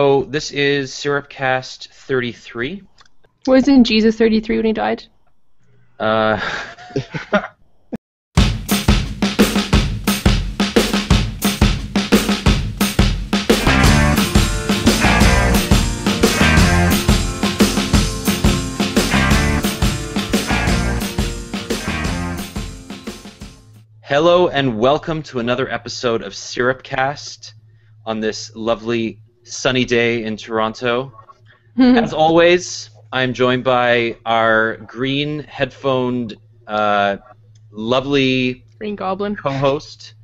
So this is SyrupCast 33. Wasn't Jesus 33 when he died? Uh, Hello and welcome to another episode of SyrupCast on this lovely sunny day in Toronto. As always, I'm joined by our green headphoned, lovely Green Goblin. co-host,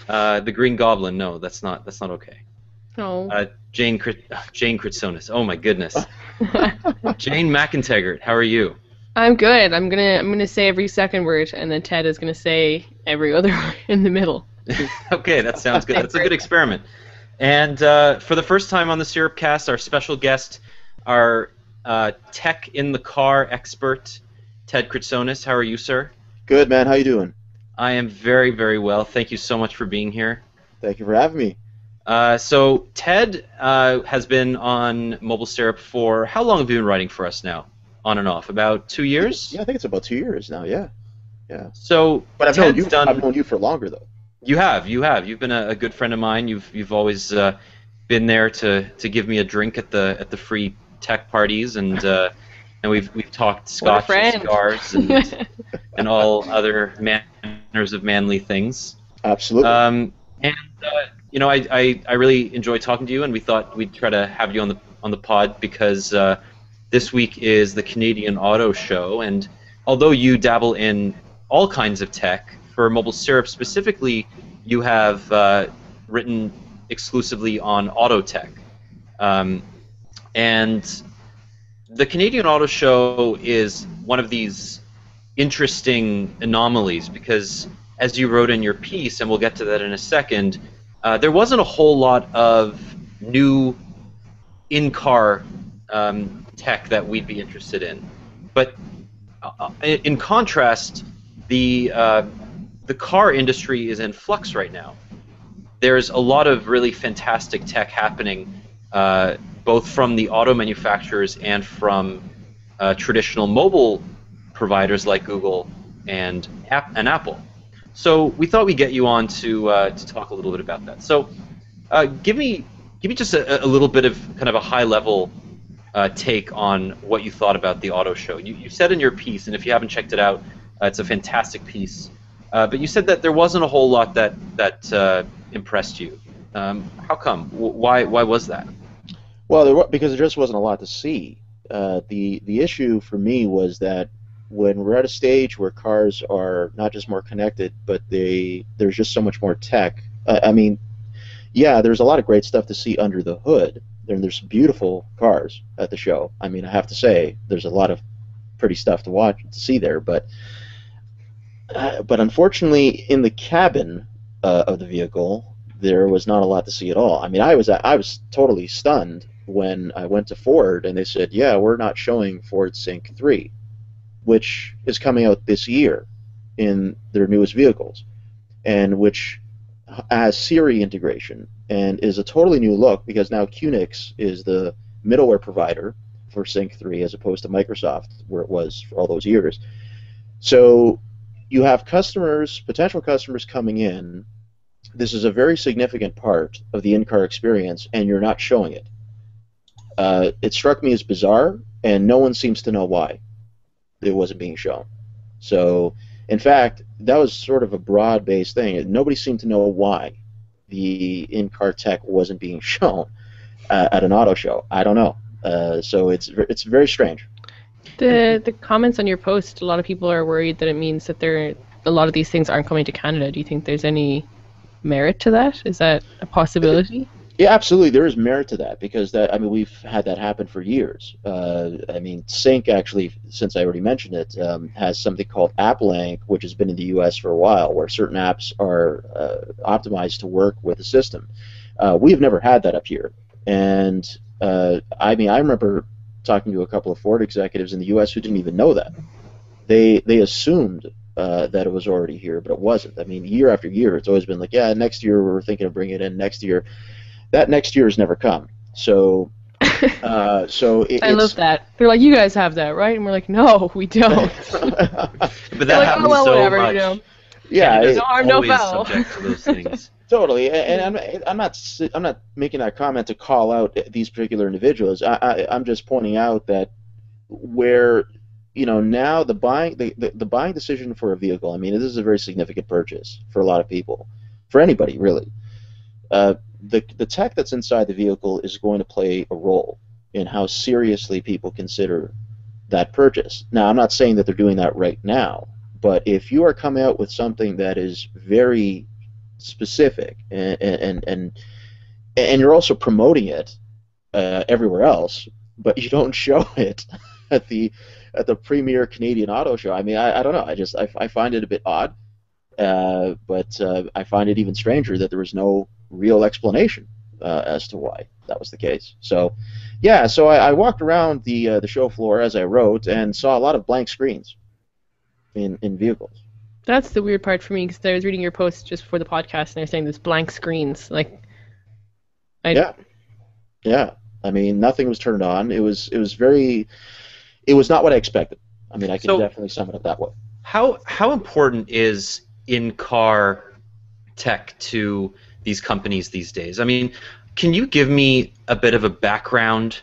the Green Goblin. No, that's not okay. No. Jane Kritsonis. Oh my goodness. Jane McIntyre, how are you? I'm good. I'm gonna say every second word, and then Ted is gonna say every other word in the middle. Okay, that sounds good. That's a good experiment. And for the first time on the SyrupCast, our special guest, our tech in the car expert, Ted Kritsonis. How are you, sir? Good, man. How you doing? I am very, very well. Thank you so much for being here. Thank you for having me. So Ted has been on MobileSyrup for how long have you been writing for us now? On and off, about 2 years? Yeah, I think it's about 2 years now. Yeah. So, but I've known you for longer though. You have. You've been a good friend of mine. You've always been there to give me a drink at the free tech parties, and we've talked scotch and cigars and all other manners of manly things. Absolutely. I really enjoy talking to you, and we thought we'd try to have you on the pod because this week is the Canadian Auto Show, and although you dabble in all kinds of tech, for MobileSyrup specifically, you have written exclusively on auto tech. And the Canadian Auto Show is one of these interesting anomalies because, as you wrote in your piece, and we'll get to that in a second, there wasn't a whole lot of new in-car tech that we'd be interested in. But in contrast, the car industry is in flux right now. There's a lot of really fantastic tech happening, both from the auto manufacturers and from traditional mobile providers like Google and Apple. So we thought we'd get you on to talk a little bit about that. So give me just a little bit of kind of a high-level take on what you thought about the auto show. You said in your piece, and if you haven't checked it out, it's a fantastic piece. But you said that there wasn't a whole lot that impressed you. How come? Why was that? Well, because there just wasn't a lot to see. The issue for me was that when we're at a stage where cars are not just more connected, but there's just so much more tech. There's a lot of great stuff to see under the hood. There's some beautiful cars at the show. I mean, I have to say, there's a lot of pretty stuff to see there. But unfortunately, in the cabin of the vehicle, there was not a lot to see at all. I mean, I was totally stunned when I went to Ford and they said, "Yeah, we're not showing Ford Sync 3, which is coming out this year in their newest vehicles, and which has Siri integration and is a totally new look because now QNX is the middleware provider for Sync 3 as opposed to Microsoft, where it was for all those years." So you have potential customers coming in. This is a very significant part of the in-car experience, and you're not showing it. It struck me as bizarre, and no one seems to know why it wasn't being shown. So, in fact, that was sort of a broad-based thing. Nobody seemed to know why the in-car tech wasn't being shown at an auto show. I don't know. So it's very strange. The comments on your post, a lot of people are worried that it means that a lot of these things aren't coming to Canada. Do you think there's any merit to that? Is that a possibility? Yeah, absolutely. There is merit to that because we've had that happen for years. Sync actually, since I already mentioned it, has something called AppLink, which has been in the U.S. for a while, where certain apps are optimized to work with the system. We've never had that up here, and I remember talking to a couple of Ford executives in the U.S. who didn't even know that. They assumed that it was already here, but it wasn't. I mean, year after year, it's always been like, yeah, next year we're thinking of bringing it in next year. That next year has never come. So, I love that. They're like, you guys have that, right? And we're like, no, we don't. But They're that like, happens oh, well, so whatever, much. you know. yeah, Canada's No harm, no always foul. subject to those things. totally. And I'm not making that comment to call out these particular individuals. I'm just pointing out that where now the buying decision for a vehicle. I mean, this is a very significant purchase for a lot of people, for anybody really. The tech that's inside the vehicle is going to play a role in how seriously people consider that purchase. Now, I'm not saying that they're doing that right now, but if you are coming out with something that is very specific and you're also promoting it everywhere else, but you don't show it at the premier Canadian auto show. I mean, I don't know. I find it a bit odd, but I find it even stranger that there was no real explanation as to why that was the case. So, yeah. So I walked around the show floor as I wrote and saw a lot of blank screens in vehicles. That's the weird part for me, because I was reading your post just before the podcast, and they're saying there's blank screens. Like, Yeah. I mean, nothing was turned on. It was not what I expected. I mean, I can definitely sum it up that way. How important is in-car tech to these companies these days? I mean, can you give me a bit of a background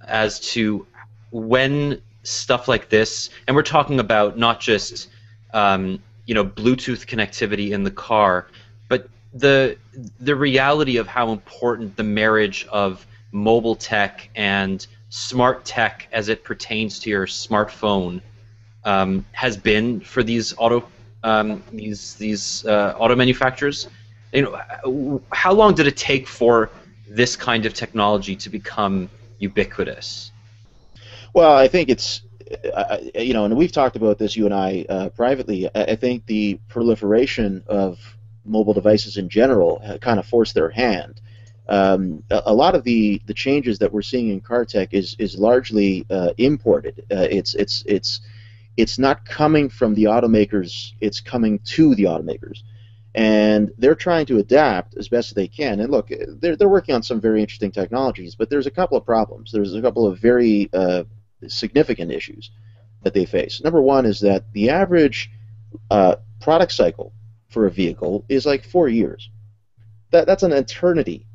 as to when stuff like this, and we're talking about not just Bluetooth connectivity in the car, but the reality of how important the marriage of mobile tech and smart tech as it pertains to your smartphone has been for these auto manufacturers. How long did it take for this kind of technology to become ubiquitous? Well, I think it's and we've talked about this, you and I, privately. I think the proliferation of mobile devices in general kind of forced their hand. A lot of the changes that we're seeing in car tech is largely imported. It's not coming from the automakers. It's coming to the automakers, and they're trying to adapt as best as they can. And look, they're working on some very interesting technologies, but there's a couple of problems. There's a couple of very significant issues that they face. Number one is that the average product cycle for a vehicle is like 4 years. That's an eternity.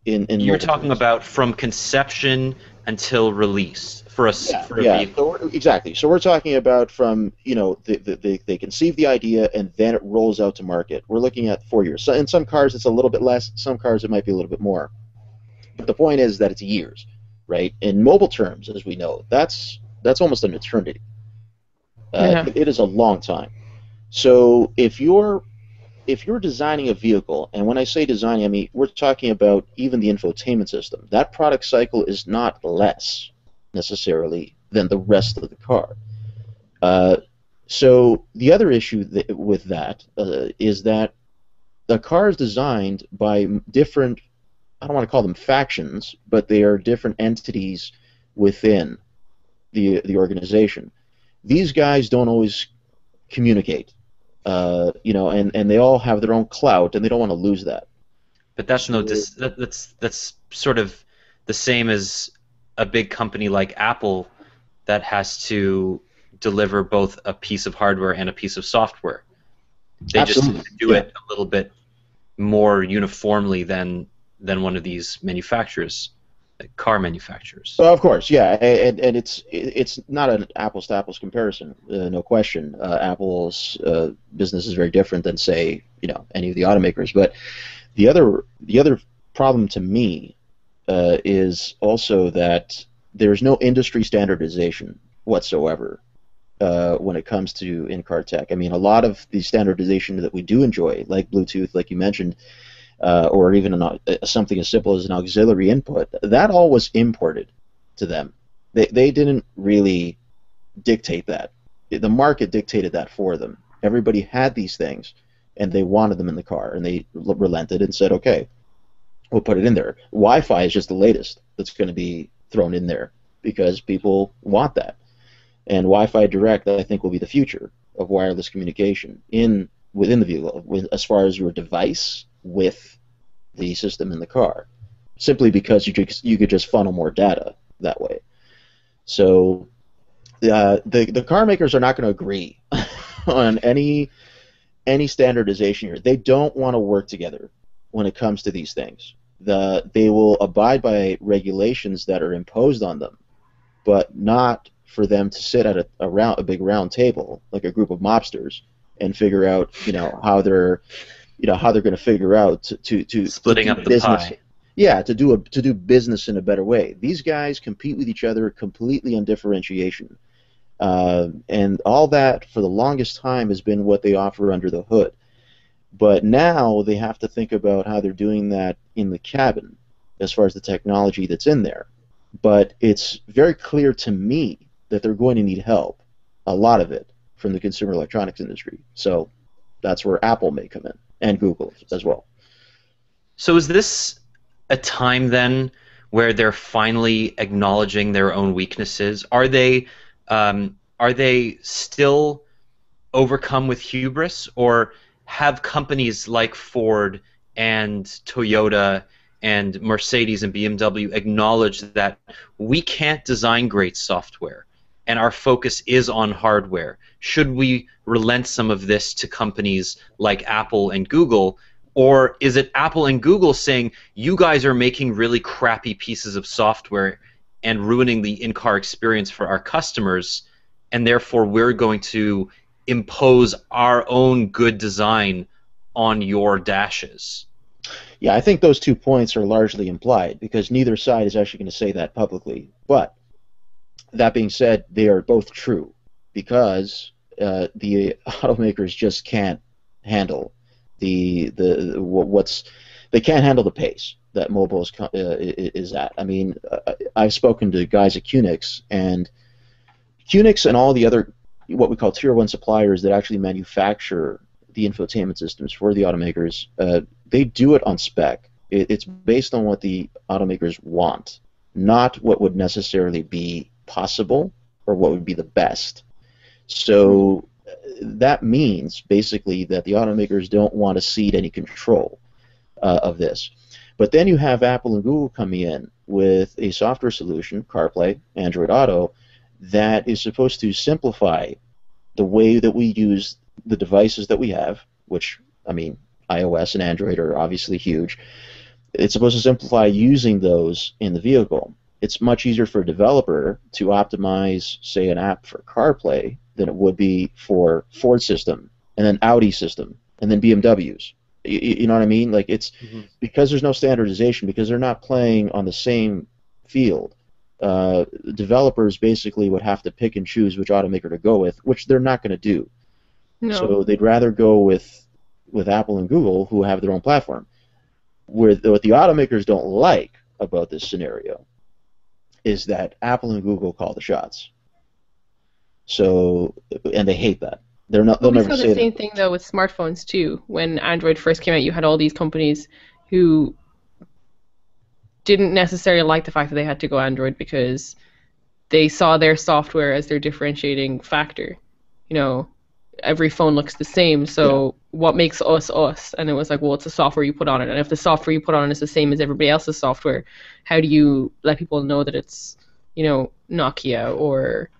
You're talking about from conception until release for a vehicle. So exactly. So we're talking about from they conceive the idea and then it rolls out to market. We're looking at 4 years. So in some cars it's a little bit less. Some cars it might be a little bit more. But the point is that it's years, right? In mobile terms, as we know, that's almost an eternity. It is a long time. So if you're designing a vehicle, and when I say designing, I mean we're talking about even the infotainment system. That product cycle is not less necessarily than the rest of the car. So the other issue with that is that the car is designed by different, I don't want to call them factions, but they are different entities within the organization. These guys don't always communicate. And they all have their own clout, and they don't want to lose that. But that's that's sort of the same as a big company like Apple that has to deliver both a piece of hardware and a piece of software. They Absolutely. just do it a little bit more uniformly than one of these manufacturers, like car manufacturers. Well, of course, yeah, and it's not an apples to apples comparison, no question. Apple's business is very different than, say, any of the automakers. But the other problem to me is also that there's no industry standardization whatsoever when it comes to in-car tech. I mean, a lot of the standardization that we do enjoy, like Bluetooth, like you mentioned, or even something as simple as an auxiliary input, that all was imported to them. They didn't really dictate that. The market dictated that for them. Everybody had these things, and they wanted them in the car, and they relented and said, okay, we'll put it in there. Wi-Fi is just the latest that's going to be thrown in there because people want that. And Wi-Fi Direct, I think, will be the future of wireless communication within the vehicle, as far as your device with the system in the car. simply because you could just funnel more data that way. So the car makers are not going to agree on any standardization here. They don't want to work together when it comes to these things. They will abide by regulations that are imposed on them, but not for them to sit at a big round table like a group of mobsters and figure out how they're going to figure out to splitting to up the business. pie. Yeah, to do business in a better way. These guys compete with each other completely on differentiation, and all that for the longest time has been what they offer under the hood. But now they have to think about how they're doing that in the cabin, as far as the technology that's in there. But it's very clear to me that they're going to need help, a lot of it, from the consumer electronics industry. So that's where Apple may come in, and Google as well. So is this a time then where they're finally acknowledging their own weaknesses? Are they still overcome with hubris, or have companies like Ford and Toyota and Mercedes and BMW acknowledge that we can't design great software and our focus is on hardware? Should we relent some of this to companies like Apple and Google? Or is it Apple and Google saying, you guys are making really crappy pieces of software and ruining the in-car experience for our customers, and therefore we're going to impose our own good design on your dashes? Yeah, I think those 2 points are largely implied, because neither side is actually going to say that publicly. But that being said, they are both true, because the automakers just can't handle they can't handle the pace that mobile is at. I mean, I've spoken to guys at Qnix and all the other what we call tier 1 suppliers that actually manufacture the infotainment systems for the automakers. They do it on spec. It's based on what the automakers want, not what would necessarily be possible or what would be the best. So that means basically that the automakers don't want to cede any control of this. But then you have Apple and Google coming in with a software solution, CarPlay, Android Auto, that is supposed to simplify the way that we use the devices that we have, which, I mean, iOS and Android are obviously huge. It's supposed to simplify using those in the vehicle. It's much easier for a developer to optimize, say, an app for CarPlay than it would be for Ford system, and then Audi system, and then BMWs. You know what I mean? Like, it's because there's no standardization, because they're not playing on the same field. Developers basically would have to pick and choose which automaker to go with, which they're not going to do. No. So they'd rather go with Apple and Google, who have their own platform. What the automakers don't like about this scenario is that Apple and Google call the shots. So, and they hate that. They'll never say that. We saw the same thing though with smartphones too. When Android first came out, you had all these companies who didn't necessarily like the fact that they had to go Android because they saw their software as their differentiating factor. You know, every phone looks the same, so what makes us us? And it was like, well, it's the software you put on it. And if the software you put on it is the same as everybody else's software, how do you let people know that it's, you know, Nokia or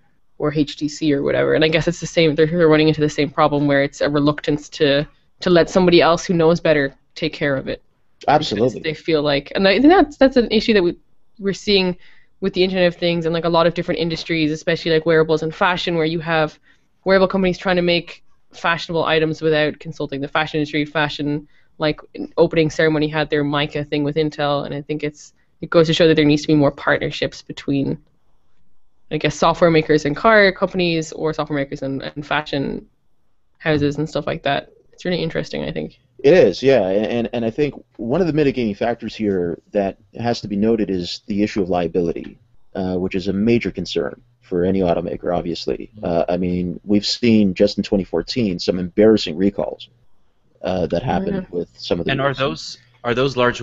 HTC or whatever? And I guess it's the same. They're running into the same problem where it's a reluctance to let somebody else who knows better take care of it. Absolutely. They feel like, and I think that's an issue that we're seeing with the Internet of Things and like a lot of different industries, especially like wearables and fashion, where you have wearable companies trying to make fashionable items without consulting the fashion industry. Fashion, like opening ceremony, had their Mica thing with Intel, and I think it goes to show that there needs to be more partnerships between, I guess, software makers and car companies, or software makers and fashion houses and stuff like that. It's really interesting, I think. It is, yeah, and I think one of the mitigating factors here that has to be noted is the issue of liability, which is a major concern for any automaker, obviously. I mean, we've seen just in 2014 some embarrassing recalls that happened with some of the. And are those are those largely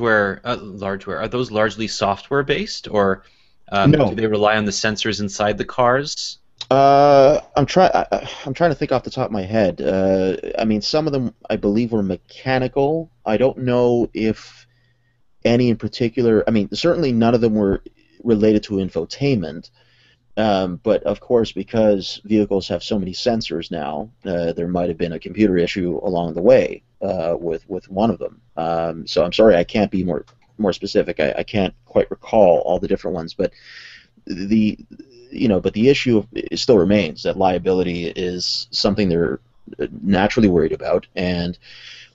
software based, or no. Do they rely on the sensors inside the cars? I'm trying to think off the top of my head. I mean, some of them I believe were mechanical. I don't know if any in particular. I mean, certainly none of them were related to infotainment. But of course, because vehicles have so many sensors now, there might have been a computer issue along the way with one of them. So I'm sorry, I can't be more specific. I can't quite recall all the different ones, but the but the issue still remains that liability is something they're naturally worried about, and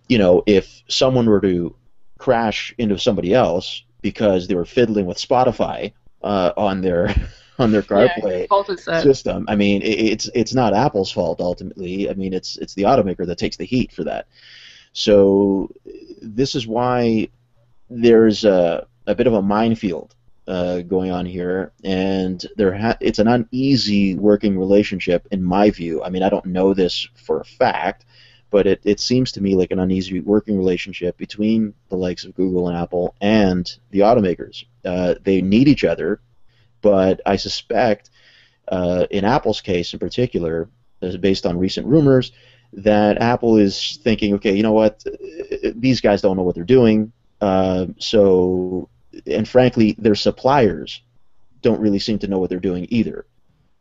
if someone were to crash into somebody else because they were fiddling with Spotify on their on their CarPlay system. I mean, it's not Apple's fault ultimately. I mean, it's the automaker that takes the heat for that. So this is why there's a bit of a minefield going on here, and it's an uneasy working relationship in my view. I mean, I don't know this for a fact, but it seems to me like an uneasy working relationship between the likes of Google and Apple and the automakers. They need each other, but I suspect, in Apple's case in particular, based on recent rumors, that Apple is thinking, okay, you know what, these guys don't know what they're doing, and frankly, their suppliers don't really seem to know what they're doing either.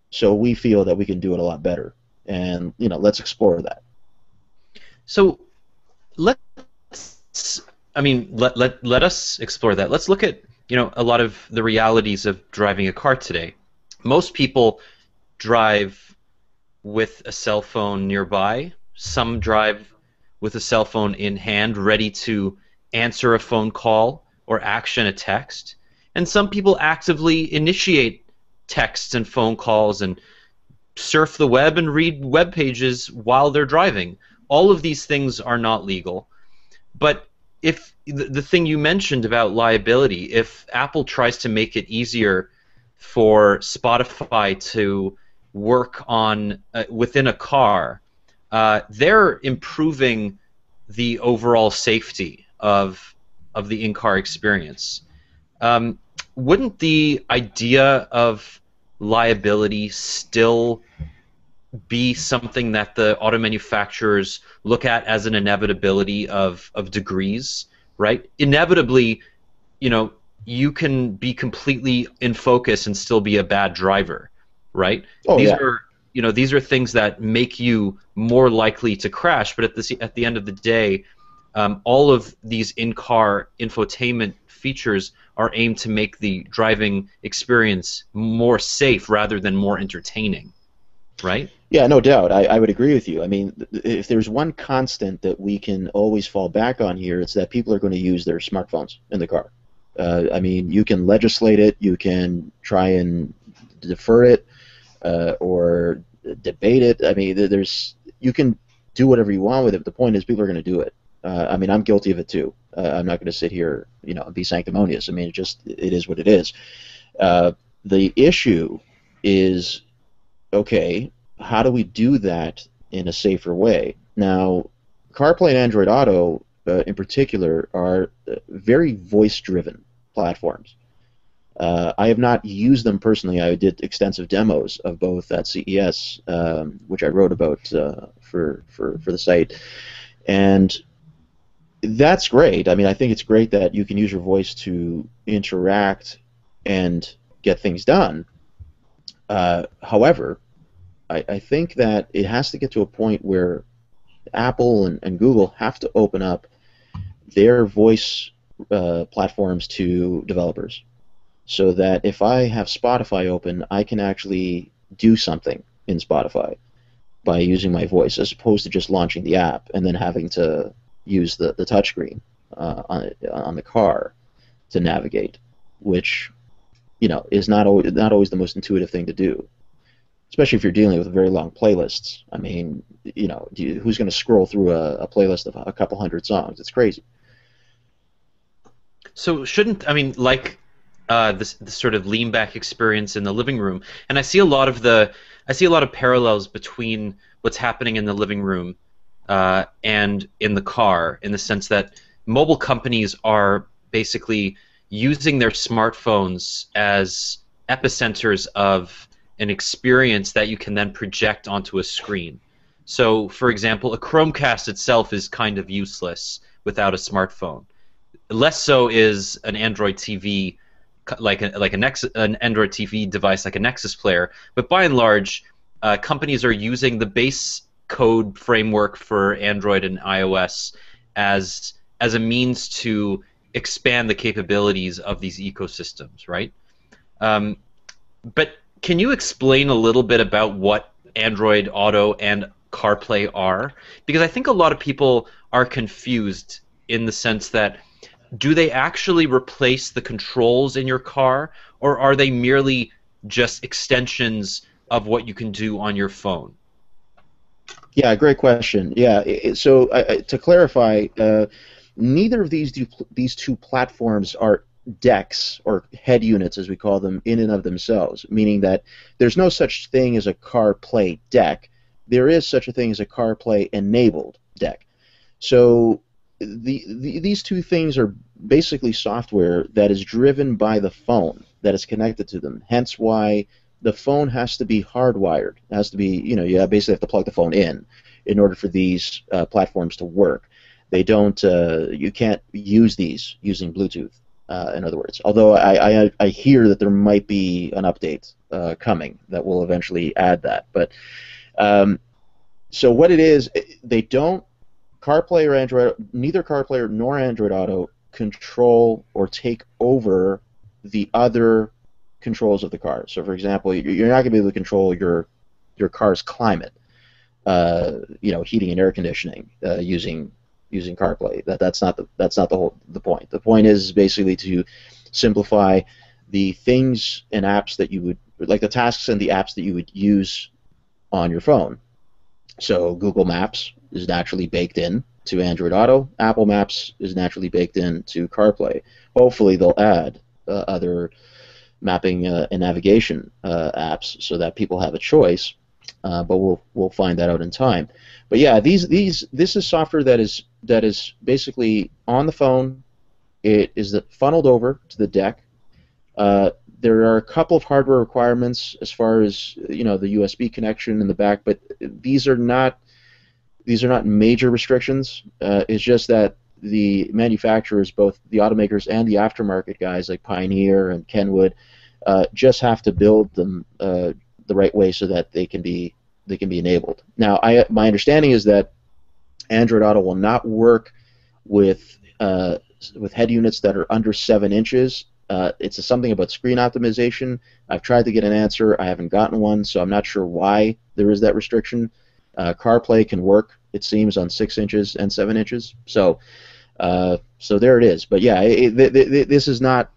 So we feel that we can do it a lot better, and let's explore that. So let us explore that. Let's look at a lot of the realities of driving a car today. Most people drive with a cell phone nearby. Some drive with a cell phone in hand, ready to answer a phone call or action a text. And some people actively initiate texts and phone calls and surf the web and read web pages while they're driving. All of these things are not legal. But if the thing you mentioned about liability, if Apple tries to make it easier for Spotify to work on within a car, they're improving the overall safety of the in-car experience. Wouldn't the idea of liability still be something that the auto manufacturers look at as an inevitability of degrees, right? Inevitably, you can be completely in focus and still be a bad driver, right? These are things that make you more likely to crash, but at the end of the day, all of these in-car infotainment features are aimed to make the driving experience more safe rather than more entertaining, right? Yeah, no doubt. I would agree with you. I mean, if there's one constant that we can always fall back on here, it's that people are going to use their smartphones in the car. I mean, you can legislate it, you can try and defer it, or debate it. I mean, you can do whatever you want with it. But the point is, people are going to do it. I mean, I'm guilty of it too. I'm not going to sit here, and be sanctimonious. I mean, it is what it is. The issue is, okay, how do we do that in a safer way? Now, CarPlay and Android Auto, in particular, are very voice-driven platforms. I have not used them personally. I did extensive demos of both at CES, which I wrote about for the site, and that's great. I mean, I think it's great that you can use your voice to interact and get things done. However, I think that it has to get to a point where Apple and Google have to open up their voice platforms to developers, so that if I have Spotify open, I can actually do something in Spotify by using my voice, as opposed to just launching the app and then having to use the touchscreen on the car to navigate, which is not always the most intuitive thing to do, especially if you're dealing with very long playlists. I mean, who's going to scroll through a playlist of a couple hundred songs? It's crazy. So like this sort of lean back experience in the living room, and I see a lot of parallels between what's happening in the living room and in the car, in the sense that mobile companies are basically using their smartphones as epicenters of an experience that you can then project onto a screen. So, for example, a Chromecast itself is kind of useless without a smartphone. less so is an Android TV, like an Android TV device like a Nexus player. But by and large, companies are using the base code framework for Android and iOS as a means to expand the capabilities of these ecosystems, right? But can you explain a little bit about what Android Auto and CarPlay are? Because I think a lot of people are confused in the sense that, do they actually replace the controls in your car, or are they merely just extensions of what you can do on your phone? Yeah, great question. Yeah, so to clarify, neither of these two platforms are decks or head units, as we call them, in and of themselves. Meaning that there's no such thing as a CarPlay deck. There is such a thing as a CarPlay enabled deck. So these two things are basically software that is driven by the phone that is connected to them. Hence why the phone has to be hardwired. It has to be, you basically have to plug the phone in order for these platforms to work. They don't. You can't use these using Bluetooth. In other words, although I hear that there might be an update coming that will eventually add that. But so what it is, they don't. CarPlay or Android, neither CarPlay nor Android Auto control or take over the other controls of the car. So, for example, you're not going to be able to control your car's climate, heating and air conditioning using CarPlay. That's not the point. The point is basically to simplify the things and apps that you would, like the tasks and the apps that you would use on your phone. So Google Maps is naturally baked in to Android Auto. Apple Maps is naturally baked in to CarPlay. Hopefully they'll add other mapping and navigation apps so that people have a choice, but we'll find that out in time. But yeah, this is software that is basically on the phone. It is funneled over to the deck. There are a couple of hardware requirements as far as the USB connection in the back, but these are not major restrictions. It's just that the manufacturers, both the automakers and the aftermarket guys like Pioneer and Kenwood, just have to build them the right way so that they can be enabled. Now, my understanding is that Android Auto will not work with head units that are under 7 inches. It's something about screen optimization. I've tried to get an answer. I haven't gotten one, so I'm not sure why there is that restriction. CarPlay can work, it seems, on 6 inches and 7 inches. So there it is. But yeah, this is not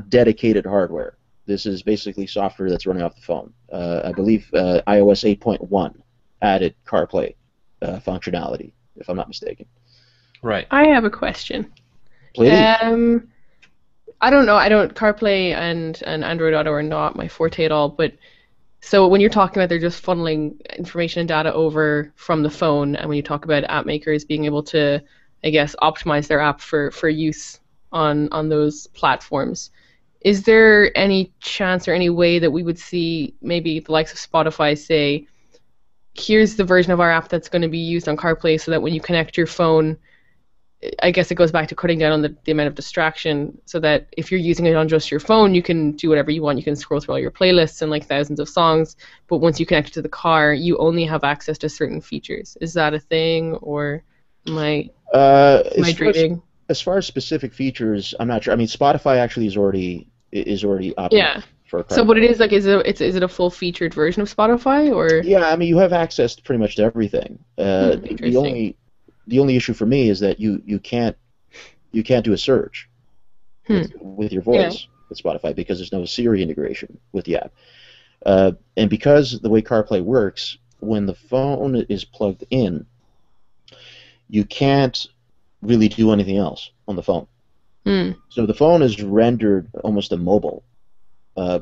dedicated hardware. This is basically software that's running off the phone. I believe iOS 8.1 added CarPlay functionality, if I'm not mistaken. Right. I have a question. Please. I don't know. CarPlay and Android Auto are not my forte at all. But so when you're talking about they're just funneling information and data over from the phone, and when you talk about app makers being able to, I guess, optimize their app for use on those platforms, is there any chance or any way that we would see maybe the likes of Spotify say, here's the version of our app that's going to be used on CarPlay, so that when you connect your phone, I guess it goes back to cutting down on the amount of distraction, so that if you're using it on just your phone, you can do whatever you want. You can scroll through all your playlists and like thousands of songs, but once you connect it to the car, you only have access to certain features. Is that a thing, or am I dreaming? As far as specific features, I'm not sure. I mean, Spotify actually is already optimized for CarPlay. So what it is, like, is it a full-featured version of Spotify, or? Yeah, I mean, you have access to pretty much to everything. The only issue for me is that you can't do a search with your voice with Spotify because there's no Siri integration with the app. And because the way CarPlay works, when the phone is plugged in, you can't really do anything else on the phone. So the phone is rendered almost immobile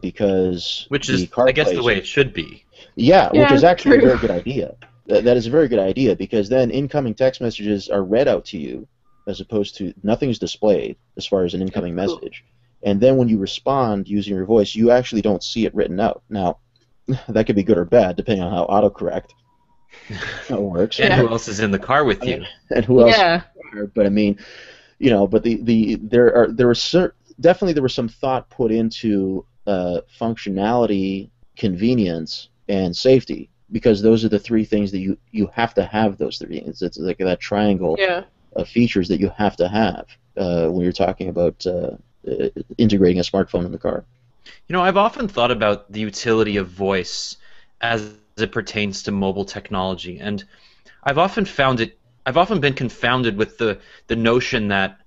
because which is, I guess, the way it should be. Yeah, which is actually a very good idea. That is a very good idea, because then incoming text messages are read out to you as opposed to nothing's displayed as far as an incoming message. And then when you respond using your voice, you actually don't see it written out. Now, that could be good or bad depending on how autocorrect works. And who else is in the car with you? And who else? Yeah. But I mean, but definitely there was some thought put into functionality, convenience, and safety, because those are the three things that you have to have. Those three things. It's like that triangle Yeah. of features that you have to have when you're talking about integrating a smartphone in the car. I've often thought about the utility of voice as it pertains to mobile technology, and I've often been confounded with the notion that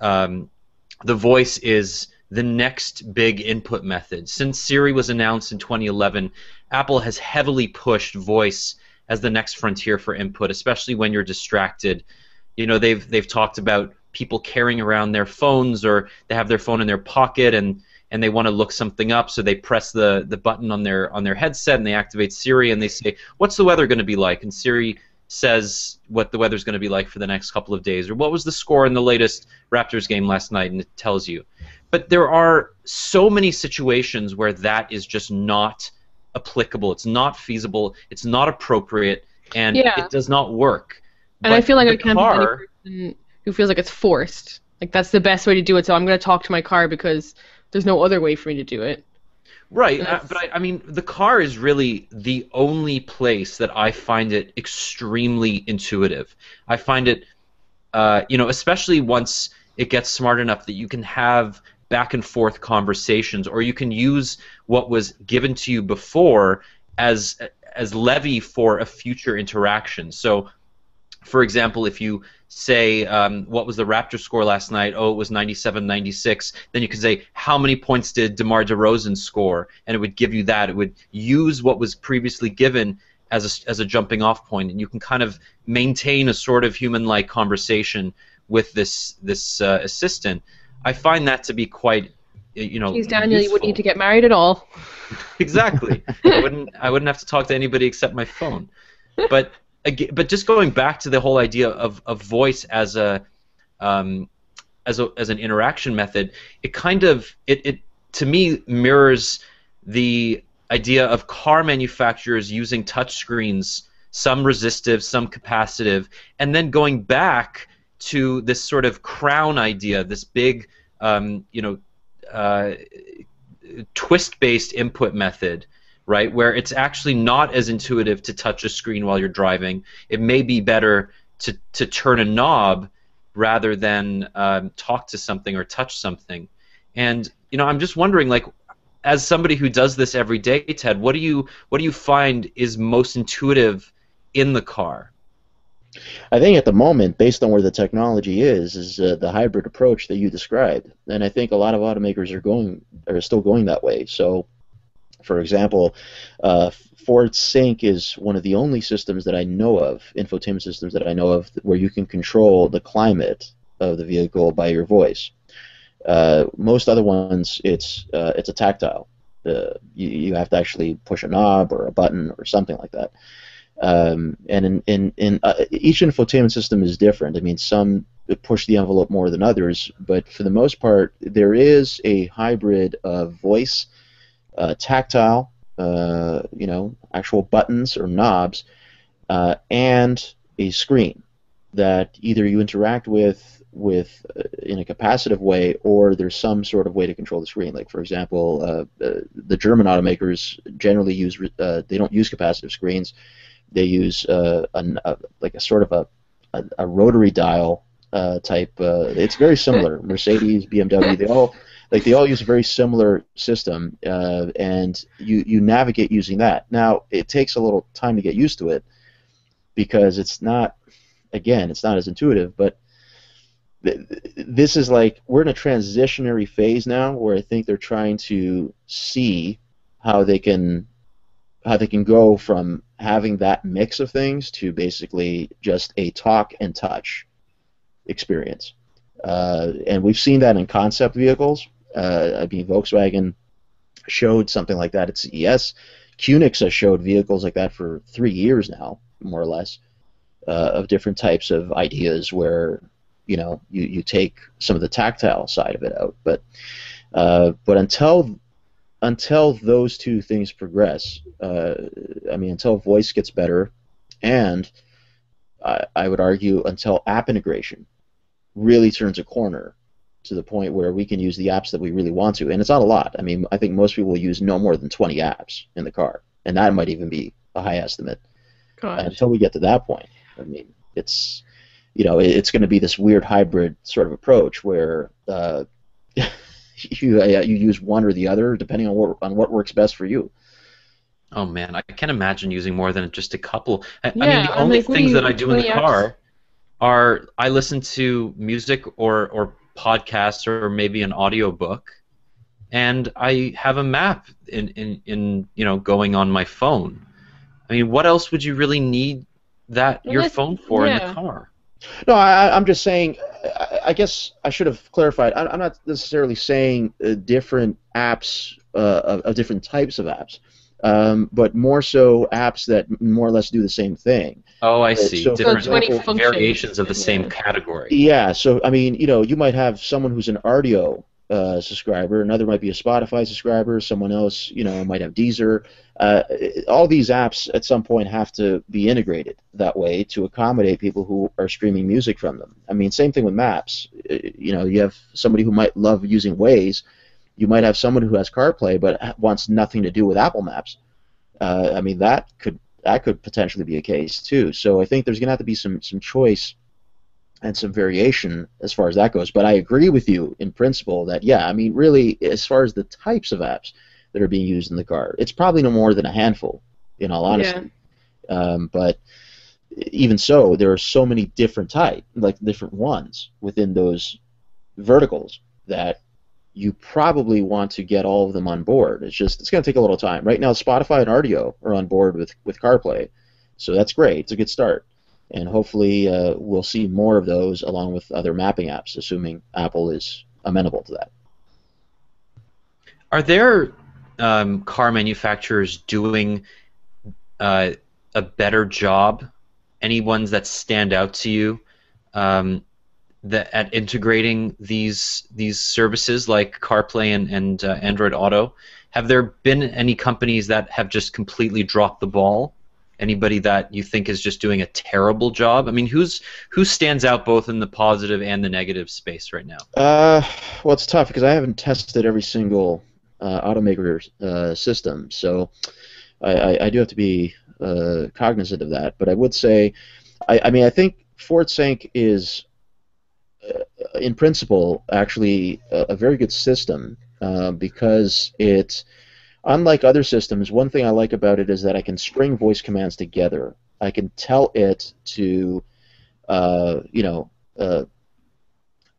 the voice is the next big input method. Since Siri was announced in 2011, Apple has heavily pushed voice as the next frontier for input, especially when you're distracted. They've talked about people carrying around their phones, or they have their phone in their pocket and they want to look something up, so they press the button on their headset and they activate Siri and they say, "What's the weather going to be like?" And Siri says what the weather's going to be like for the next couple of days, or what was the score in the latest Raptors game last night, and it tells you. But there are so many situations where that is just not applicable. It's not feasible. It's not appropriate, and it does not work. And I feel like I can't be any person who feels like it's forced. Like that's the best way to do it, so I'm going to talk to my car because there's no other way for me to do it. Right, but I mean, the car is really the only place that I find it extremely intuitive. I find it, especially once it gets smart enough that you can have back and forth conversations, or you can use what was given to you before as levy for a future interaction. So, for example, if you say, what was the Raptors score last night? Oh, it was 97-96. Then you can say, how many points did DeMar DeRozan score? And it would give you that. It would use what was previously given as a jumping off point, and you can kind of maintain a sort of human-like conversation with this assistant. I find that to be quite, Geez, Daniel, useful. you wouldn't need to get married at all. Exactly. I wouldn't have to talk to anybody except my phone. But just going back to the whole idea of voice as an interaction method, it kind of to me mirrors the idea of car manufacturers using touchscreens, some resistive, some capacitive, and then going back to this sort of crown idea, this big twist-based input method, right, where it's actually not as intuitive to touch a screen while you're driving. It may be better to turn a knob rather than talk to something or touch something. And I'm just wondering, like, as somebody who does this every day, Ted, what do you find is most intuitive in the car? I think at the moment, based on where the technology is the hybrid approach that you described, and I think a lot of automakers are still going that way. So, for example, Ford Sync is one of the only systems that I know of, infotainment systems that I know of, where you can control the climate of the vehicle by your voice. Most other ones, it's a tactile. You have to actually push a knob or a button or something like that. And in each infotainment system is different. I mean, some push the envelope more than others, but for the most part, there is a hybrid of voice, tactile, actual buttons or knobs, and a screen that either you interact with in a capacitive way, or there's some sort of way to control the screen. Like, for example, the German automakers generally use they don't use capacitive screens. They use like a sort of a rotary dial type. It's very similar. Mercedes, BMW, they all use a very similar system, and you navigate using that. Now, it takes a little time to get used to it because it's not as intuitive, but this is like, we're in a transitionary phase now where I think they're trying to see how they can go from having that mix of things to basically just a talk and touch experience. And we've seen that in concept vehicles. I mean, Volkswagen showed something like that at CES. Koenigsegg has showed vehicles like that for 3 years now, more or less, of different types of ideas where you take some of the tactile side of it out. But until those two things progress, until voice gets better, and I would argue until app integration really turns a corner to the point where we can use the apps that we really want to, and it's not a lot. I mean, I think most people will use no more than 20 apps in the car, and that might even be a high estimate. Until we get to that point. I mean, it's it's going to be this weird hybrid sort of approach where you use one or the other depending on what works best for you. Oh man, I can't imagine using more than just a couple. I Yeah, mean, the I'm only like, what things do that you- I do in the 20 apps? car are I listen to music or podcasts or maybe an audiobook, and I have a map in going on my phone. I mean, what else would you really need your Unless- phone for in the yeah. car? No, I'm just saying. I guess I should have clarified. I'm not necessarily saying different apps of different types of apps, but more so apps that more or less do the same thing. Oh, I see. So, for Different 20 example, functions. variations of the same Yeah. category. Yeah, so I mean, you might have someone who's an RDO subscriber, another might be a Spotify subscriber, someone else, might have Deezer. All these apps at some point have to be integrated that way to accommodate people who are streaming music from them. I mean, same thing with maps. You have somebody who might love using Waze. You might have someone who has CarPlay but wants nothing to do with Apple Maps. I mean, that could potentially be a case too. So I think there's going to have to be some choice and some variation as far as that goes. But I agree with you in principle that, yeah, I mean, really, as far as the types of apps that are being used in the car, it's probably no more than a handful, in all honesty. But even so, there are so many different different ones within those verticals that you probably want to get all of them on board. It's going to take a little time. Right now, Spotify and RDO are on board with CarPlay, so that's great. It's a good start. And hopefully we'll see more of those along with other mapping apps, assuming Apple is amenable to that. Are there car manufacturers doing a better job? Any ones that stand out to you at integrating these services like CarPlay and Android Auto? Have there been any companies that have just completely dropped the ball? Anybody that you think is just doing a terrible job? I mean, who stands out both in the positive and the negative space right now? Well, it's tough because I haven't tested every single automaker system, so I do have to be cognizant of that. But I would say, I mean, I think Ford Sync is, in principle, actually a very good system because it. Unlike other systems, one thing I like about it is that I can string voice commands together. I can tell it to,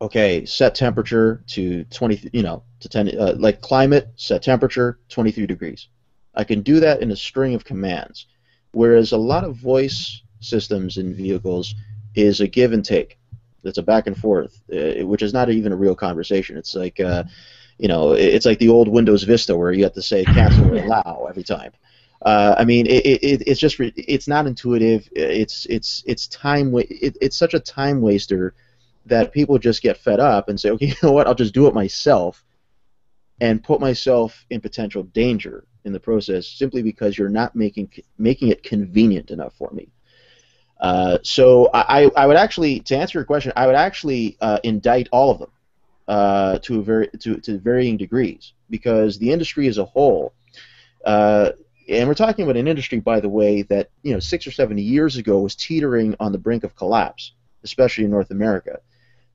okay, set temperature to 20, to 10, like climate, set temperature 23 degrees. I can do that in a string of commands, whereas a lot of voice systems in vehicles is a give and take. It's a back and forth, which is not even a real conversation. It's like it's like the old Windows Vista where you have to say cancel or allow every time. I mean, it's not intuitive. It's time. It's such a time waster that people just get fed up and say, okay, you know what? I'll just do it myself, and put myself in potential danger in the process simply because you're not making it convenient enough for me. So I would actually, to answer your question, I would actually indict all of them. To varying degrees, because the industry as a whole, and we're talking about an industry, by the way, that 6 or 7 years ago was teetering on the brink of collapse, especially in North America.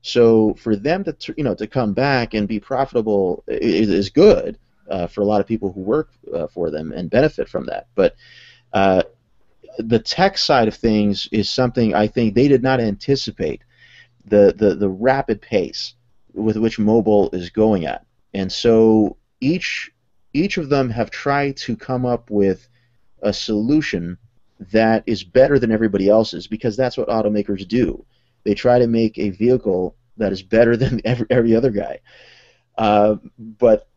So for them to come back and be profitable is good for a lot of people who work for them and benefit from that. But the tech side of things is something I think they did not anticipate the rapid pace with which mobile is going at, and so each of them have tried to come up with a solution that is better than everybody else's, because that's what automakers do. They try to make a vehicle that is better than every other guy. But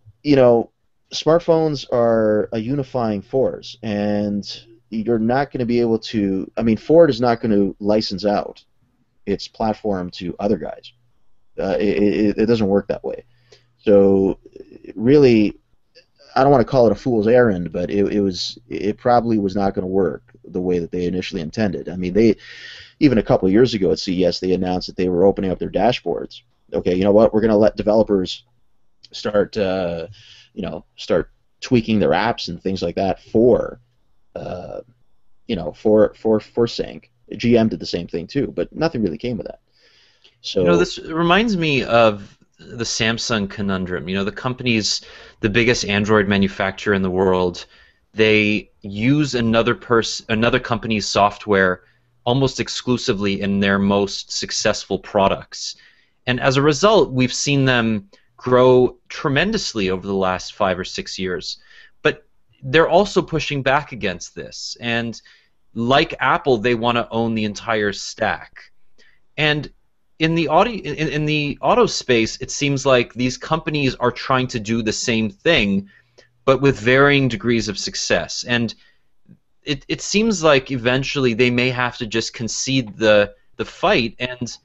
smartphones are a unifying force, and you're not going to be able to. I mean, Ford is not going to license out its platform to other guys. It doesn't work that way. So really, I don't want to call it a fool's errand, but it probably was not going to work the way that they initially intended. I mean, they even a couple of years ago at CES they announced that they were opening up their dashboards. Okay, you know what? We're going to let developers start start tweaking their apps and things like that for sync. GM did the same thing too, but nothing really came of that. So this reminds me of the Samsung conundrum. The company's the biggest Android manufacturer in the world. They use another company's software almost exclusively in their most successful products. And as a result, we've seen them grow tremendously over the last 5 or 6 years. But they're also pushing back against this. And like Apple, they want to own the entire stack. And in the auto space, it seems like these companies are trying to do the same thing, but with varying degrees of success. And it seems like eventually they may have to just concede the fight and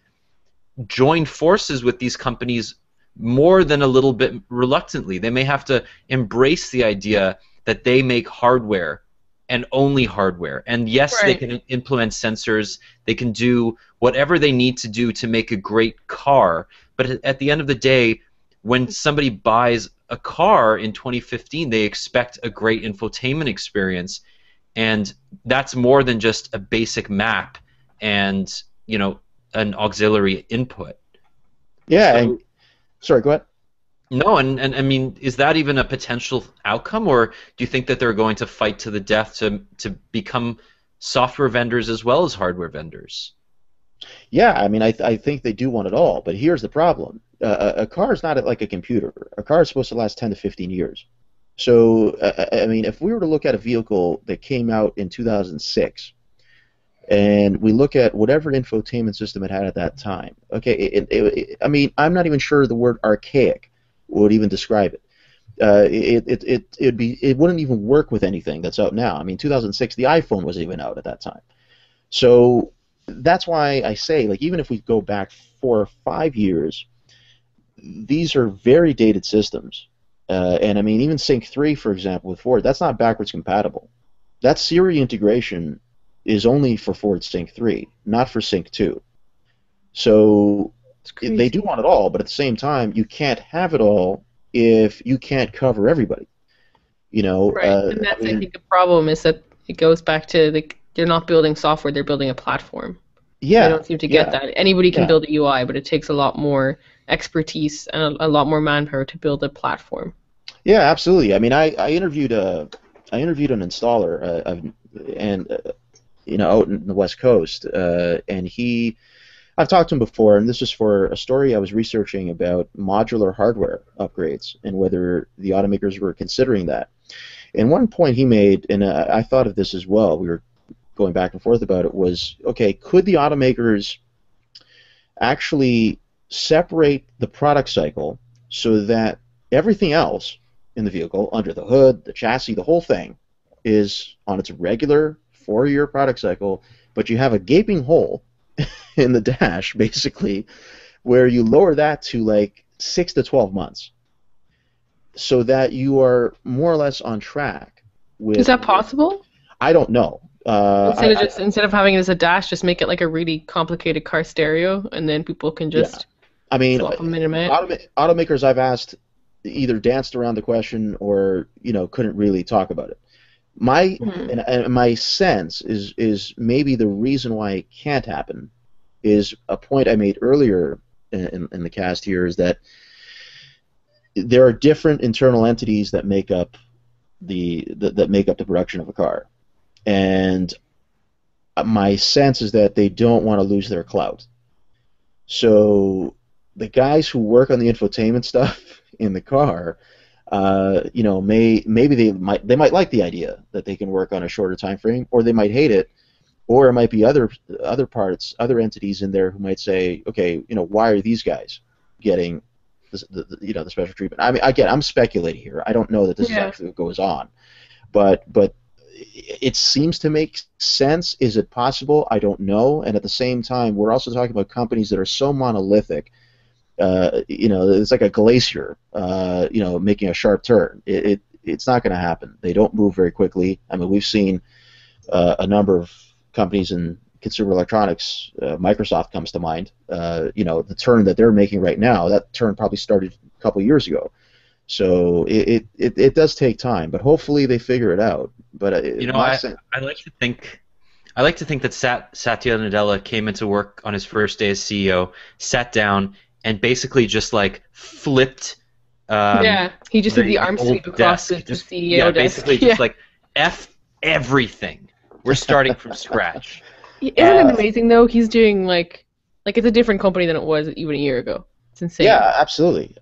join forces with these companies more than a little bit reluctantly. They may have to embrace the idea that they make hardware and only hardware. And yes, Right. They can implement sensors. They can do whatever they need to do to make a great car. But at the end of the day, when somebody buys a car in 2015, they expect a great infotainment experience. And that's more than just a basic map and, an auxiliary input. yeah, So- and sorry, go ahead. No, and I mean, is that even a potential outcome, or do you think that they're going to fight to the death to become software vendors as well as hardware vendors? Yeah, I mean, I think they do want it all, but here's the problem: a car is not like a computer. A car is supposed to last 10 to 15 years. So, I mean, if we were to look at a vehicle that came out in 2006, and we look at whatever infotainment system it had at that time, okay, I mean, I'm not even sure the word archaic would even describe it. It wouldn't even work with anything that's out now. I mean, 2006, the iPhone wasn't even out at that time. So that's why I say, like, even if we go back 4 or 5 years, these are very dated systems. And I mean, even Sync 3, for example, with Ford, that's not backwards compatible. That Siri integration is only for Ford Sync 3, not for Sync 2. So they do want it all, but at the same time, you can't have it all if you can't cover everybody. Right, and that's I think the problem is that it goes back to they're not building software; they're building a platform. Yeah, they don't seem to get that. Anybody can build a UI, but it takes a lot more expertise and a lot more manpower to build a platform. Yeah, absolutely. I mean, I interviewed an installer, out in the West Coast, and I've talked to him before, and this is for a story I was researching about modular hardware upgrades and whether the automakers were considering that. And one point he made, and I thought of this as well, we were going back and forth about it, was, okay, could the automakers actually separate the product cycle so that everything else in the vehicle, under the hood, the chassis, the whole thing, is on its regular 4-year product cycle, but you have a gaping hole in the dash, basically, where you lower that to like 6 to 12 months, so that you are more or less on track with. Is that possible? I don't know. Instead of having it as a dash, just make it like a really complicated car stereo, and then people can just. I mean, swap them in a minute. Automakers I've asked either danced around the question or couldn't really talk about it. And my sense is maybe the reason why it can't happen is a point I made earlier in the cast here, is that there are different internal entities that make up the production of a car, and my sense is that they don't want to lose their clout. So the guys who work on the infotainment stuff in the car, maybe they might like the idea that they can work on a shorter time frame, or they might hate it, or it might be other entities in there who might say, okay, why are these guys getting the special treatment? I mean, again, I'm speculating here. I don't know that this is actually what goes on, but it seems to make sense. Is it possible? I don't know. And at the same time, we're also talking about companies that are so monolithic. It's like a glacier, making a sharp turn. it's not going to happen. They don't move very quickly. I mean, we've seen a number of companies in consumer electronics. Microsoft comes to mind. The turn that they're making right now, that turn probably started a couple years ago. So it does take time, but hopefully they figure it out. But I like to think. I like to think that Satya Nadella came into work on his first day as CEO, sat down, and basically just like flipped. He just did the arm sweep across the CEO desk. Basically just like F everything. We're starting from scratch. Isn't it amazing though? He's doing like it's a different company than it was even a year ago. It's insane. Yeah, absolutely.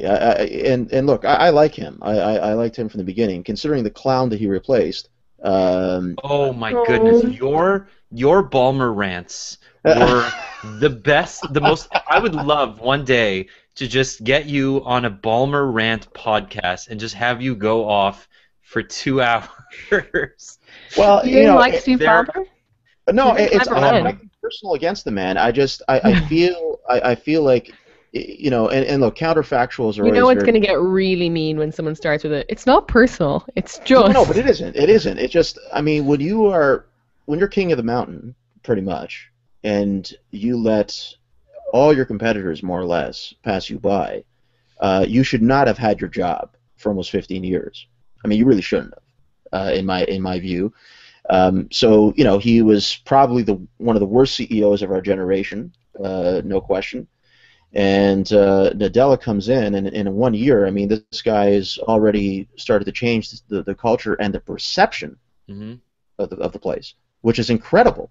And look, I like him. I liked him from the beginning, considering the clown that he replaced. Oh my goodness, your Ballmer rants were the best, the most. I would love one day to just get you on a Ballmer rant podcast and just have you go off for 2 hours. Well, you didn't like Steve Ballmer? No, it's nothing personal against the man. I feel like, and look, counterfactuals are. It's going to get really mean when someone starts with it. It's not personal. It's just. No, but it isn't. It isn't. It's just. I mean, when you're king of the mountain, pretty much, and you let all your competitors more or less pass you by, you should not have had your job for almost 15 years. I mean, you really shouldn't have, in my view. So he was probably one of the worst CEOs of our generation, no question. And Nadella comes in, and in 1 year, I mean, this guy has already started to change the culture and the perception of the place, which is incredible,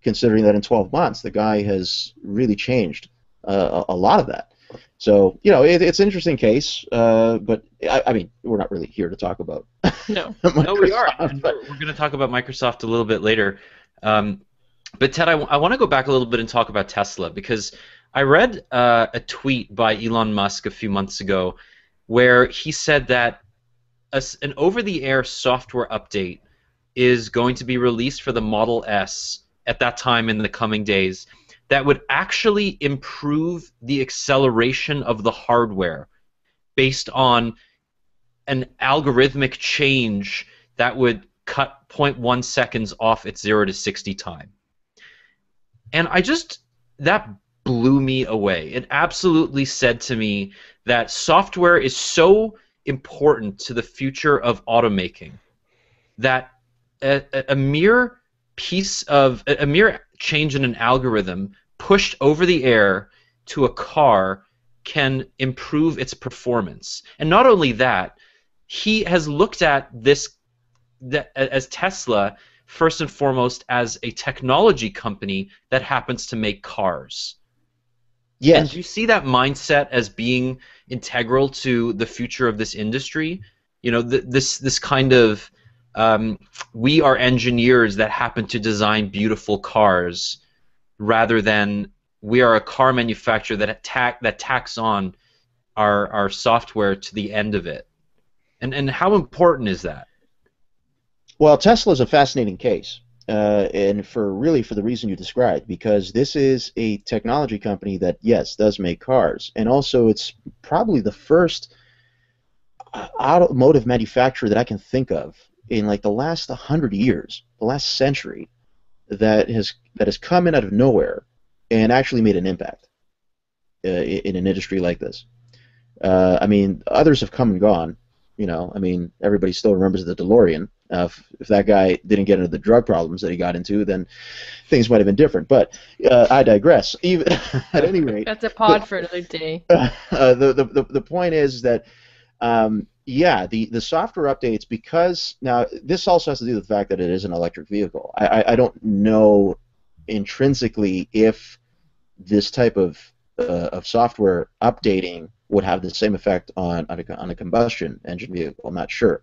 considering that in 12 months the guy has really changed a lot of that. So it's an interesting case, but I mean, we're not really here to talk about. No, we are. We're going to talk about Microsoft a little bit later. But Ted, I want to go back a little bit and talk about Tesla, because I read a tweet by Elon Musk a few months ago where he said that an over-the-air software update is going to be released for the Model S at that time in the coming days that would actually improve the acceleration of the hardware based on an algorithmic change that would cut 0.1 seconds off its 0 to 60 time. And that blew me away. It absolutely said to me that software is so important to the future of automaking that a mere change in an algorithm pushed over the air to a car can improve its performance. And not only that, he has looked at as Tesla first and foremost as a technology company that happens to make cars. Yes. And do you see that mindset as being integral to the future of this industry? This kind of we are engineers that happen to design beautiful cars, rather than we are a car manufacturer that tacks on our software to the end of it. And how important is that? Well, Tesla is a fascinating case, and for the reason you described, because this is a technology company that, yes, does make cars, and also it's probably the first automotive manufacturer that I can think of in like the last 100 years, the last century, that has come in out of nowhere and actually made an impact in an industry like this. I mean, others have come and gone. I mean, everybody still remembers the DeLorean. If that guy didn't get into the drug problems that he got into, then things might have been different. But I digress. Even at any rate, that's a pod for another day. The point is that the software updates, because now this also has to do with the fact that it is an electric vehicle. I don't know intrinsically if this type of software updating would have the same effect on a combustion engine vehicle. I'm not sure,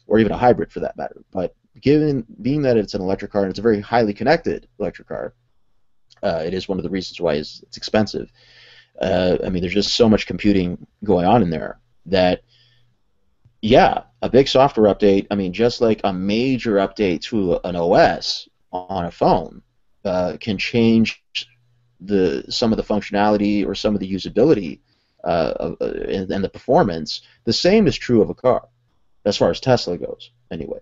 or even a hybrid for that matter. But being that it's an electric car and it's a very highly connected electric car, it is one of the reasons why it's expensive. I mean, there's just so much computing going on in there that, yeah, a big software update, I mean, just like a major update to an OS on a phone can change some of the functionality or some of the usability and the performance. The same is true of a car. as far as Tesla goes, anyway.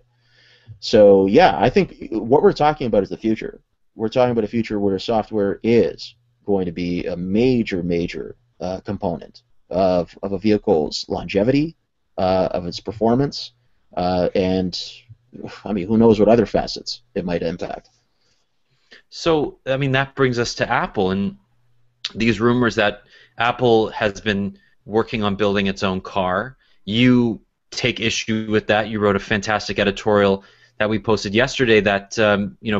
So yeah, I think what we're talking about is the future. We're talking about a future where software is going to be a major component of a vehicle's longevity, of its performance, and I mean, who knows what other facets it might impact. So, I mean, that brings us to Apple and these rumors that Apple has been working on building its own car. You take issue with that. You wrote a fantastic editorial that we posted yesterday that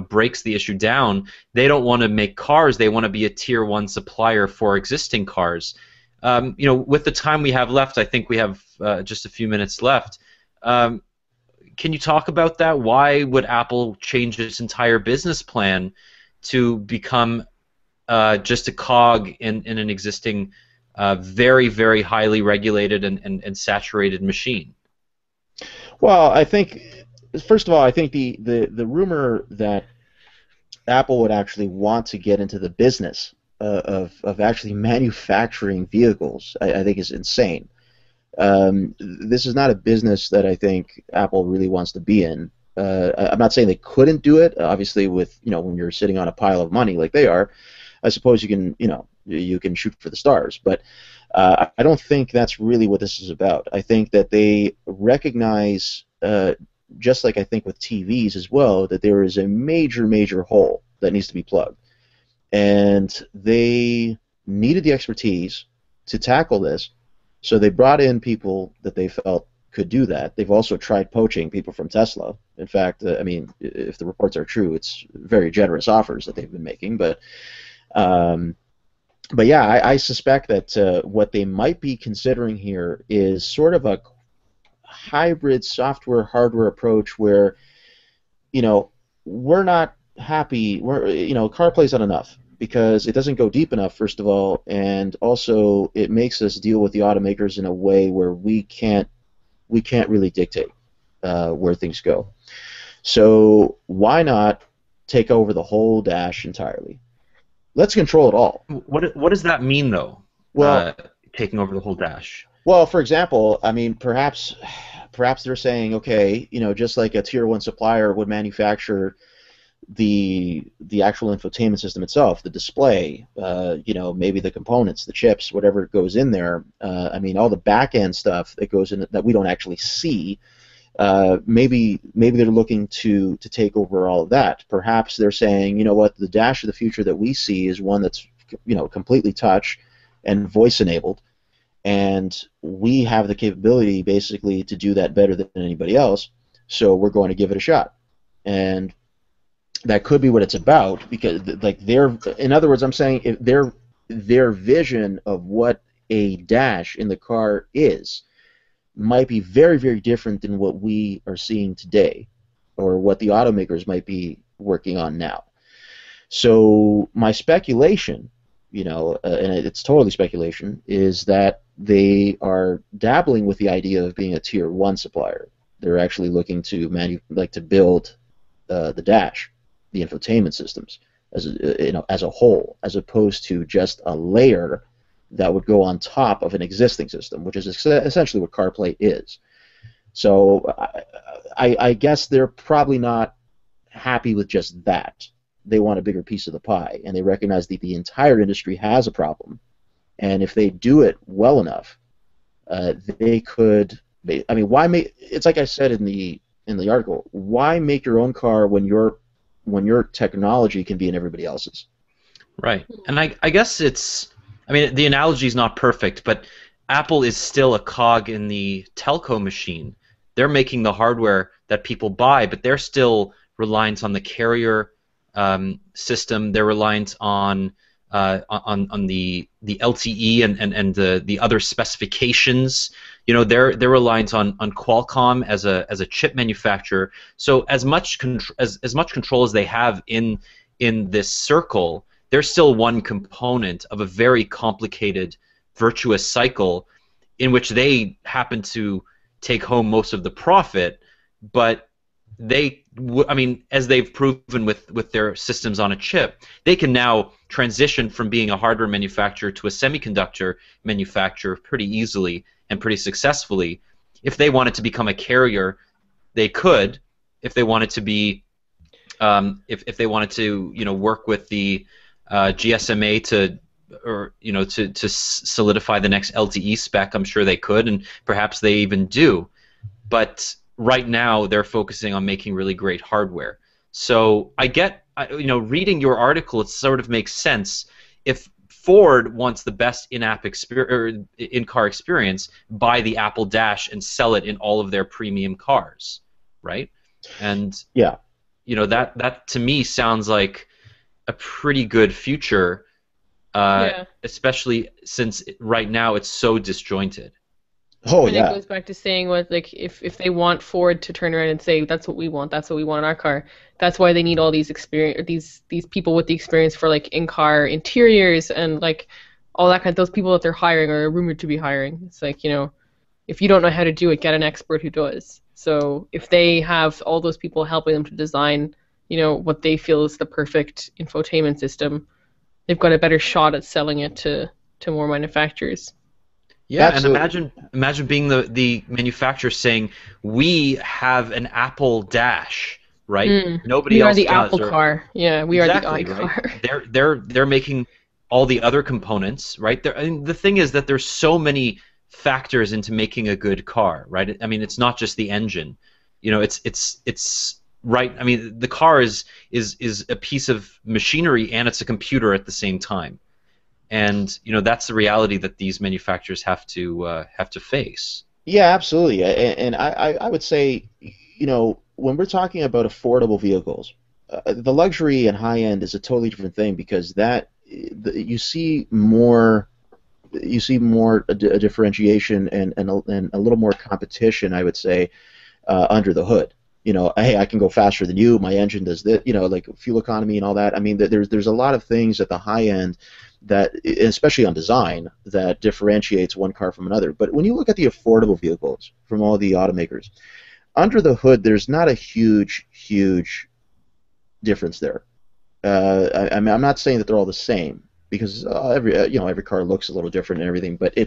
breaks the issue down. They don't want to make cars. They want to be a tier 1 supplier for existing cars. With the time we have left, I think we have just a few minutes left. Can you talk about that? Why would Apple change its entire business plan to become just a cog in an existing very highly regulated and saturated machine? Well, I think, first of all, I think the rumor that Apple would actually want to get into the business of actually manufacturing vehicles, I think is insane. This is not a business that I think Apple really wants to be in. I'm not saying they couldn't do it. Obviously, with when you're sitting on a pile of money like they are, I suppose you can shoot for the stars. But I don't think that's really what this is about. I think that they recognize, just like I think with TVs as well, that there is a major hole that needs to be plugged, and they needed the expertise to tackle this. So they brought in people that they felt could do that. They've also tried poaching people from Tesla. In fact, I mean, if the reports are true, it's very generous offers that they've been making. But yeah, I suspect that what they might be considering here is sort of a hybrid software-hardware approach where, we're not happy. CarPlay's not enough, because it doesn't go deep enough, first of all, and also it makes us deal with the automakers in a way where we can't really dictate where things go. So why not take over the whole dash entirely? Let's control it all. What does that mean, though? Well, taking over the whole dash. Well, for example, I mean, perhaps they're saying, okay, just like a tier 1 supplier would manufacture the actual infotainment system itself, the display, maybe the components, the chips, whatever goes in there. I mean, all the back end stuff that goes in that we don't actually see. Maybe they're looking to take over all of that. Perhaps they're saying, what, the dash of the future that we see is one that's completely touch and voice enabled, and we have the capability basically to do that better than anybody else. So we're going to give it a shot. And that could be what it's about, because in other words, I'm saying if their vision of what a dash in the car is might be very different than what we are seeing today, or what the automakers might be working on now. So my speculation, and it's totally speculation, is that they are dabbling with the idea of being a tier 1 supplier. They're actually looking to build the dash, the infotainment systems, as a whole, as opposed to just a layer that would go on top of an existing system, which is essentially what CarPlay is. So I guess they're probably not happy with just that. They want a bigger piece of the pie, and they recognize that the entire industry has a problem, and if they do it well enough, they could. I mean, why make? It's like I said in the article. Why make your own car when your technology can be in everybody else's? Right, and I guess it's. I mean, the analogy is not perfect, but Apple is still a cog in the telco machine. They're making the hardware that people buy, but they're still reliant on the carrier system. They're reliant on the LTE and the other specifications. They're reliant on Qualcomm as a chip manufacturer. So as much control as they have in this circle, they're still one component of a very complicated virtuous cycle in which they happen to take home most of the profit, but as they've proven with their systems on a chip, they can now transition from being a hardware manufacturer to a semiconductor manufacturer pretty easily and pretty successfully. if they wanted to become a carrier, they could. If they wanted to be, if they wanted to, work with the GSMA to solidify the next LTE spec, I'm sure they could, and perhaps they even do. But right now, they're focusing on making really great hardware. So I get, reading your article, it sort of makes sense. If Ford wants the best in-car experience, buy the Apple Dash and sell it in all of their premium cars, right? And yeah, that to me sounds like a pretty good future, especially since right now it's so disjointed. Oh, and it goes back to saying if they want Ford to turn around and say that's what we want in our car, that's why they need all these these people with the experience for in-car interiors and all that those people that they're hiring or are rumored to be hiring. It's if you don't know how to do it, get an expert who does. So if they have all those people helping them to design, what they feel is the perfect infotainment system, they've got a better shot at selling it to more manufacturers. Yeah, Absolutely. and imagine being the manufacturer saying, we have an Apple Dash, right? Nobody else does. We are the Apple car. Yeah, we exactly, are the iCar. Right? They're making all the other components, right? The thing is that there's so many factors into making a good car, right? I mean, it's not just the engine. It's right. I mean, the car is a piece of machinery and it's a computer at the same time. And that's the reality that these manufacturers have to face. Yeah, absolutely. And I would say, when we're talking about affordable vehicles, the luxury and high end is a totally different thing because you see more a differentiation and a little more competition, I would say, under the hood. Hey, I can go faster than you. My engine does this. Like fuel economy and all that. I mean, there's a lot of things at the high end that, especially on design, that differentiates one car from another. But when you look at the affordable vehicles from all the automakers, under the hood, there's not a huge difference there. I'm not saying that they're all the same because every car looks a little different and everything, but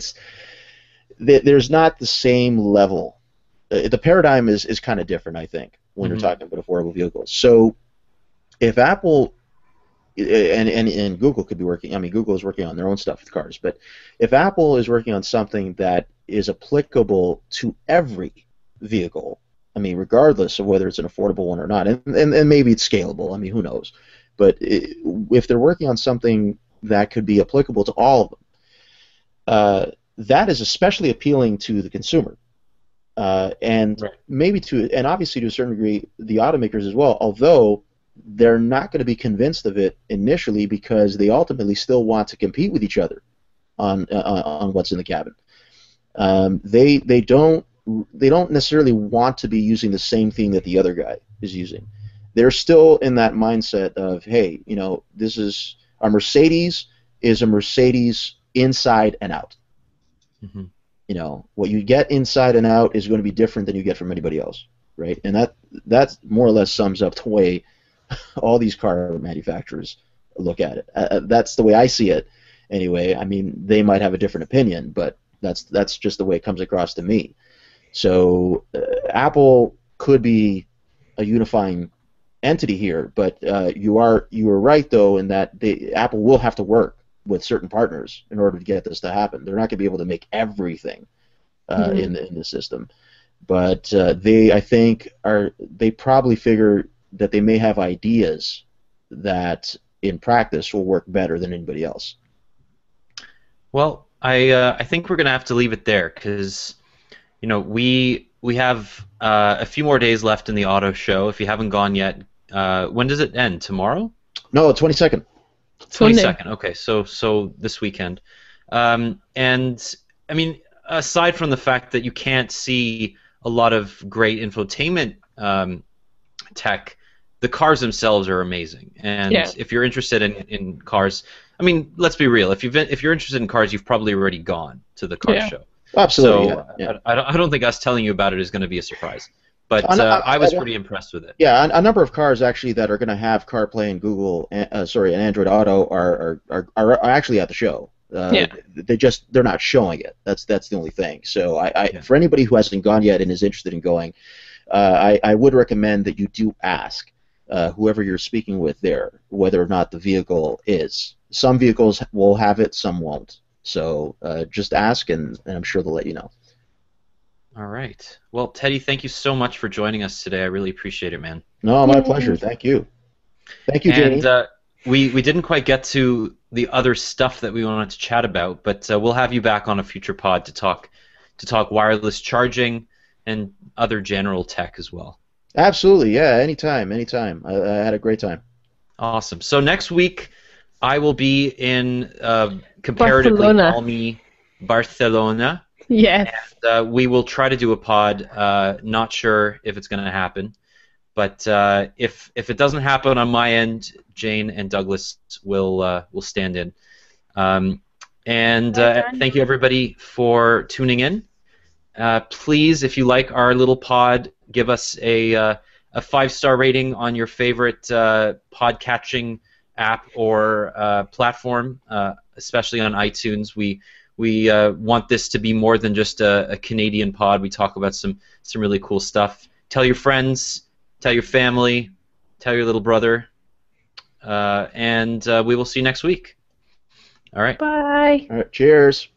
there's not the same level. The paradigm is kind of different, I think, when you're talking about affordable vehicles. So if Apple and Google could be working, I mean, Google is working on their own stuff with cars, but if Apple is working on something that is applicable to every vehicle, I mean, regardless of whether it's an affordable one or not, and maybe it's scalable, I mean, who knows, but if they're working on something that could be applicable to all of them, that is especially appealing to the consumer. And right. Maybe and obviously to a certain degree, the automakers as well, although they're not going to be convinced of it initially because they ultimately still want to compete with each other on what's in the cabin. They don't necessarily want to be using the same thing that the other guy is using. They're still in that mindset of, hey, this is a Mercedes inside and out. Mm-hmm. What you get inside and out is going to be different than you get from anybody else, right? And that more or less sums up the way all these car manufacturers look at it. That's the way I see it, anyway. I mean, they might have a different opinion, but that's just the way it comes across to me. So Apple could be a unifying entity here, but you are right though in that Apple will have to work with certain partners in order to get this to happen. They're not going to be able to make everything in the system, but they probably figure that they may have ideas that in practice will work better than anybody else. Well, I think we're going to have to leave it there because we have a few more days left in the auto show. If you haven't gone yet, when does it end? Tomorrow? No, 22nd. 22nd. Okay, so this weekend. And I mean, aside from the fact that you can't see a lot of great infotainment tech, the cars themselves are amazing. And if you're interested in cars, I mean, let's be real. If you're interested in cars, you've probably already gone to the car show. Absolutely. So I don't think us telling you about it is going to be a surprise. But I was pretty impressed with it. Yeah, a number of cars actually that are going to have CarPlay and Google, and Android Auto are actually at the show. Yeah. They're not showing it. That's the only thing. So Yeah. for anybody who hasn't gone yet and is interested in going, I would recommend that you do ask whoever you're speaking with there whether or not the vehicle is. Some vehicles will have it, some won't. So just ask, and I'm sure they'll let you know. All right. Well, Teddy, thank you so much for joining us today. I really appreciate it, man. No, my Yay. pleasure. Thank you. Thank you, Jamie. And we didn't quite get to the other stuff that we wanted to chat about, but we'll have you back on a future pod to talk wireless charging and other general tech as well. Absolutely, yeah. Anytime. I had a great time. Awesome. So next week I will be in comparatively Barcelona. balmy Barcelona. Yes. And we will try to do a pod. Not sure if it's going to happen, but if it doesn't happen on my end, Jane and Douglas will stand in. Thank you everybody for tuning in. Please, if you like our little pod, give us a 5-star rating on your favorite podcatching app or platform, especially on iTunes. We want this to be more than just a Canadian pod. We talk about some really cool stuff. Tell your friends, tell your family, tell your little brother, and we will see you next week. All right. Bye. All right, cheers.